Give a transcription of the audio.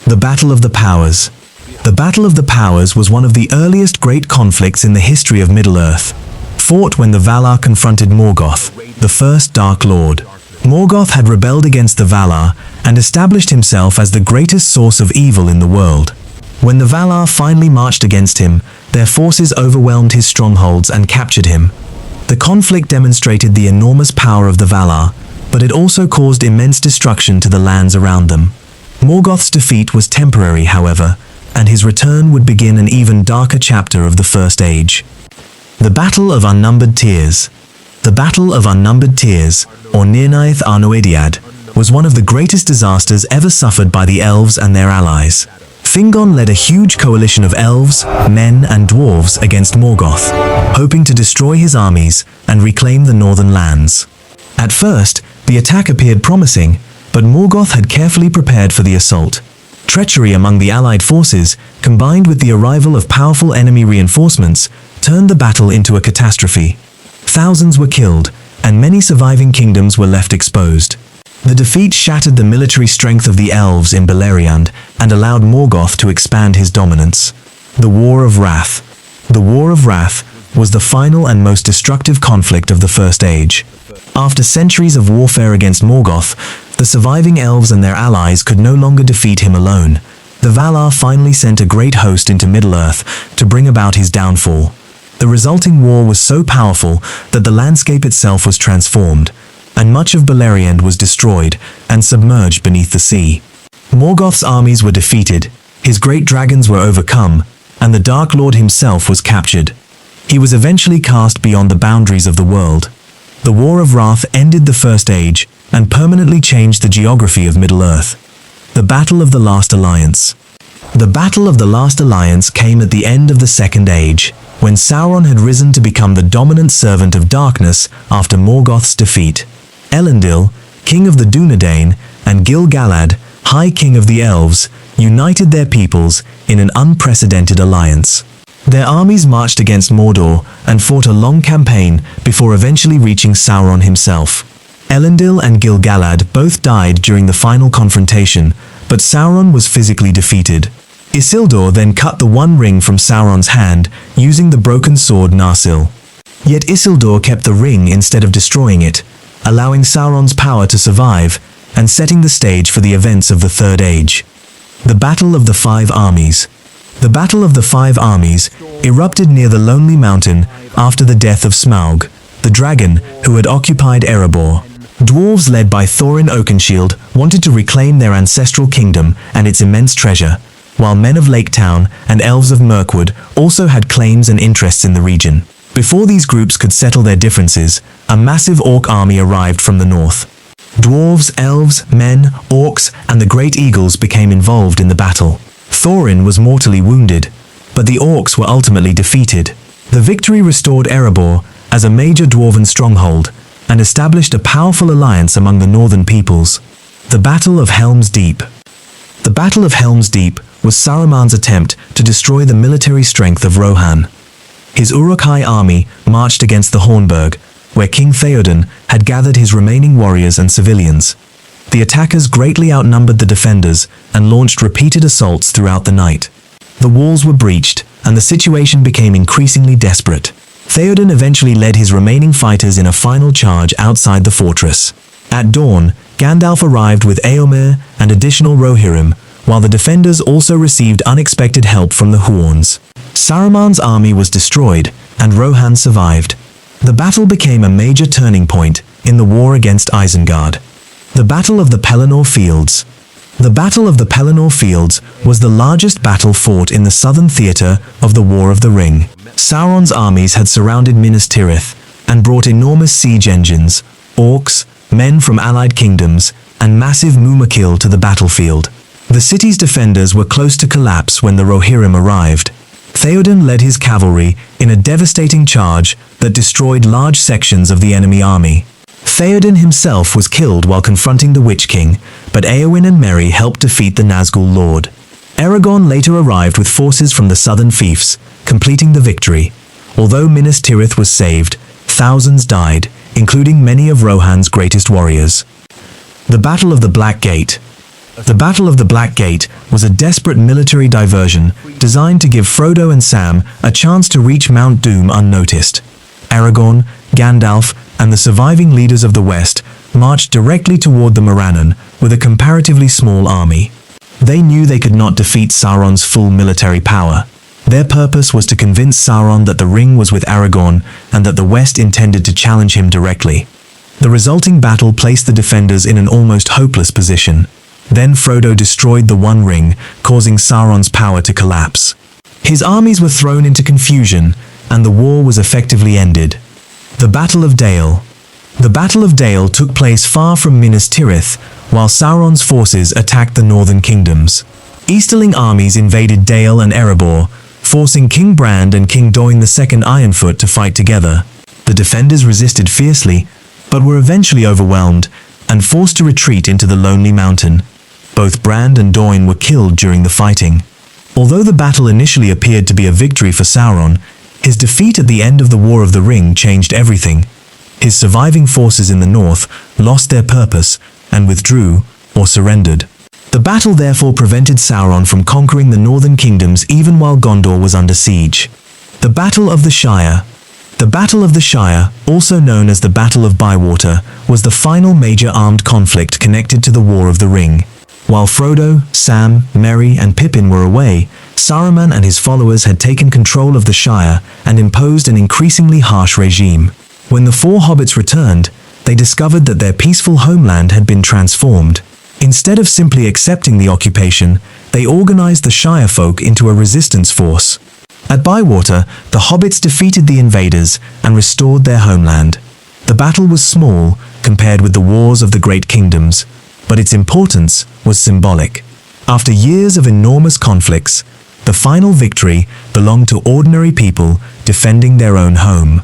The Battle of the Powers. The Battle of the Powers was one of the earliest great conflicts in the history of Middle-earth, fought when the Valar confronted Morgoth, the first Dark Lord. Morgoth had rebelled against the Valar and established himself as the greatest source of evil in the world. When the Valar finally marched against him, their forces overwhelmed his strongholds and captured him. The conflict demonstrated the enormous power of the Valar, but it also caused immense destruction to the lands around them. Morgoth's defeat was temporary, however, and his return would begin an even darker chapter of the First Age. The Battle of Unnumbered Tears. The Battle of Unnumbered Tears, or Nirnaeth Arnoediad, was one of the greatest disasters ever suffered by the Elves and their allies. Fingon led a huge coalition of elves, men, and dwarves against Morgoth, hoping to destroy his armies and reclaim the northern lands. At first, the attack appeared promising, but Morgoth had carefully prepared for the assault. Treachery among the allied forces, combined with the arrival of powerful enemy reinforcements, turned the battle into a catastrophe. Thousands were killed, and many surviving kingdoms were left exposed. The defeat shattered the military strength of the Elves in Beleriand and allowed Morgoth to expand his dominance. The War of Wrath. The War of Wrath was the final and most destructive conflict of the First Age. After centuries of warfare against Morgoth, the surviving Elves and their allies could no longer defeat him alone. The Valar finally sent a great host into Middle-earth to bring about his downfall. The resulting war was so powerful that the landscape itself was transformed, and much of Beleriand was destroyed and submerged beneath the sea. Morgoth's armies were defeated, his great dragons were overcome, and the Dark Lord himself was captured. He was eventually cast beyond the boundaries of the world. The War of Wrath ended the First Age and permanently changed the geography of Middle-earth. The Battle of the Last Alliance. The Battle of the Last Alliance came at the end of the Second Age, when Sauron had risen to become the dominant servant of darkness after Morgoth's defeat. Elendil, king of the Dúnedain, and Gil-galad, high king of the Elves, united their peoples in an unprecedented alliance. Their armies marched against Mordor and fought a long campaign before eventually reaching Sauron himself. Elendil and Gil-galad both died during the final confrontation, but Sauron was physically defeated. Isildur then cut the One Ring from Sauron's hand using the broken sword Narsil. Yet Isildur kept the ring instead of destroying it, allowing Sauron's power to survive and setting the stage for the events of the Third Age. The Battle of the Five Armies. The Battle of the Five Armies erupted near the Lonely Mountain after the death of Smaug, the dragon who had occupied Erebor. Dwarves led by Thorin Oakenshield wanted to reclaim their ancestral kingdom and its immense treasure, while men of Lake Town and elves of Mirkwood also had claims and interests in the region. Before these groups could settle their differences, a massive orc army arrived from the north. Dwarves, elves, men, orcs, and the great eagles became involved in the battle. Thorin was mortally wounded, but the orcs were ultimately defeated. The victory restored Erebor as a major dwarven stronghold and established a powerful alliance among the northern peoples. The Battle of Helm's Deep. The Battle of Helm's Deep was Saruman's attempt to destroy the military strength of Rohan. His Uruk-hai army marched against the Hornburg, where King Theoden had gathered his remaining warriors and civilians. The attackers greatly outnumbered the defenders and launched repeated assaults throughout the night. The walls were breached, and the situation became increasingly desperate. Theoden eventually led his remaining fighters in a final charge outside the fortress. At dawn, Gandalf arrived with Éomer and additional Rohirrim, while the defenders also received unexpected help from the Huorns. Saruman's army was destroyed, and Rohan survived. The battle became a major turning point in the war against Isengard. The Battle of the Pelennor Fields. The Battle of the Pelennor Fields was the largest battle fought in the southern theatre of the War of the Ring. Sauron's armies had surrounded Minas Tirith and brought enormous siege engines, orcs, men from allied kingdoms, and massive Mumakil to the battlefield. The city's defenders were close to collapse when the Rohirrim arrived. Theoden led his cavalry in a devastating charge that destroyed large sections of the enemy army. Theoden himself was killed while confronting the Witch King, but Éowyn and Merry helped defeat the Nazgul Lord. Aragorn later arrived with forces from the southern fiefs, completing the victory. Although Minas Tirith was saved, thousands died, including many of Rohan's greatest warriors. The Battle of the Black Gate. The Battle of the Black Gate was a desperate military diversion designed to give Frodo and Sam a chance to reach Mount Doom unnoticed. Aragorn, Gandalf, and the surviving leaders of the West marched directly toward the Morannon with a comparatively small army. They knew they could not defeat Sauron's full military power. Their purpose was to convince Sauron that the ring was with Aragorn and that the West intended to challenge him directly. The resulting battle placed the defenders in an almost hopeless position. Then Frodo destroyed the One Ring, causing Sauron's power to collapse. His armies were thrown into confusion, and the war was effectively ended. The Battle of Dale. The Battle of Dale took place far from Minas Tirith, while Sauron's forces attacked the northern kingdoms. Easterling armies invaded Dale and Erebor, forcing King Brand and King Doin II Ironfoot to fight together. The defenders resisted fiercely, but were eventually overwhelmed and forced to retreat into the Lonely Mountain. Both Brand and Doin were killed during the fighting. Although the battle initially appeared to be a victory for Sauron, his defeat at the end of the War of the Ring changed everything. His surviving forces in the north lost their purpose and withdrew or surrendered. The battle therefore prevented Sauron from conquering the northern kingdoms even while Gondor was under siege. The Battle of the Shire. The Battle of the Shire, also known as the Battle of Bywater, was the final major armed conflict connected to the War of the Ring. While Frodo, Sam, Merry, and Pippin were away, Saruman and his followers had taken control of the Shire and imposed an increasingly harsh regime. When the four hobbits returned, they discovered that their peaceful homeland had been transformed. Instead of simply accepting the occupation, they organized the Shire folk into a resistance force. At Bywater, the hobbits defeated the invaders and restored their homeland. The battle was small compared with the wars of the Great Kingdoms, but its importance was symbolic. After years of enormous conflicts, the final victory belonged to ordinary people defending their own home.